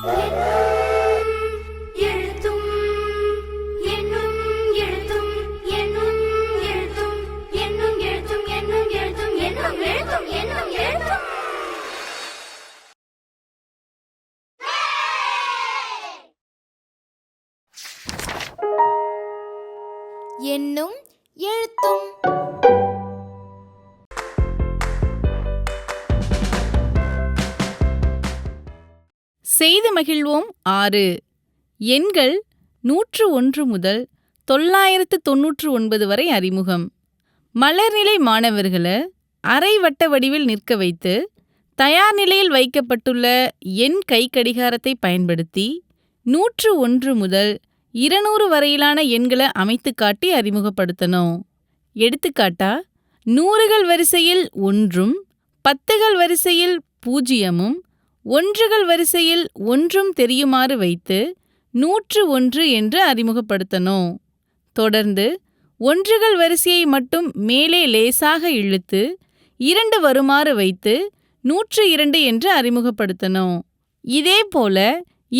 எழுத்தும் என்னும் எழுத்தும் என்னும் எழுத்தும் என்னும் எழுத்தும் என்னும் எழுத்தும் என்னும் எழுத்தும் என்னும் எழுத்தும் என்னும் எழுத்தும். செய்து மகிழ்வோம் 6. எண்கள் 101 முதல் 999 வரை அறிமுகம். மலர்நிலை மாணவர்களை அரை வட்ட வடிவில் நிற்க வைத்து தயார் நிலையில் வைக்கப்பட்டுள்ள எண் கைக்கடிகாரத்தை பயன்படுத்தி 101 முதல் 200 வரையிலான எண்களை அமைத்து காட்டி அறிமுகப்படுத்தணும். எடுத்துக்காட்டா, நூறுகள் வரிசையில் 1ம், 10கள் வரிசையில் 0ம், 1கள் வரிசையில் 1ம் தெரியுமாறு வைத்து 101 என்று அறிமுகப்படுத்தணும். தொடர்ந்து 1கள் வரிசையை மட்டும் மேலே லேசாக இழுத்து 2 வருமாறு வைத்து 102 என்று அறிமுகப்படுத்தணும். இதேபோல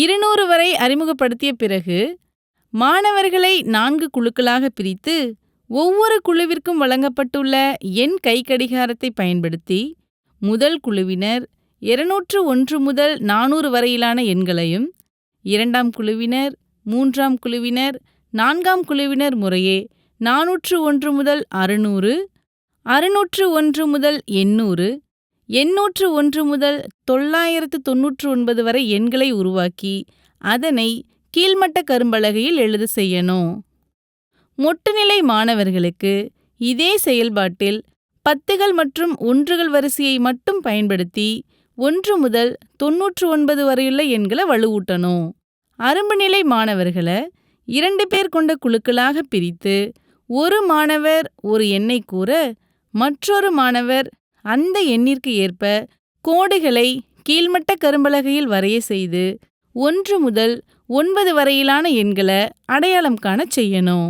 200 வரை அறிமுகப்படுத்திய பிறகு மாணவர்களை 4 குழுக்களாக பிரித்து ஒவ்வொரு குழுவிற்கும் வழங்கப்பட்டுள்ள எண் கைக்கடிகாரத்தை பயன்படுத்தி முதல் குழுவினர் 201 முதல் 400 வரையிலான எண்களையும், 2ஆம் குழுவினர், 3ஆம் குழுவினர், 4ஆம் குழுவினர் முறையே 401 முதல் 600, 601 முதல் 800, 801 முதல் 999 வரை எண்களை உருவாக்கி அதனை கீழ்மட்ட கரும்பலகையில் எழுத செய்யணும். மொட்டுநிலை மாணவர்களுக்கு இதே செயல்பாட்டில் 10கள் மற்றும் 1கள் வரிசையை மட்டும் பயன்படுத்தி 1 முதல் 99 வரையுள்ள எண்களை வலுவூட்டணும். அரும்பு நிலை மாணவர்களை 2 பேர் கொண்ட குழுக்களாக பிரித்து ஒரு மாணவர் ஒரு எண்ணை கூற மற்றொரு மாணவர் அந்த எண்ணிற்கு ஏற்ப கோடுகளை கீழ்மட்ட கரும்பலகையில் வரைய செய்து 1 முதல் 9 வரையிலான எண்களை அடையாளம் காண செய்யணும்.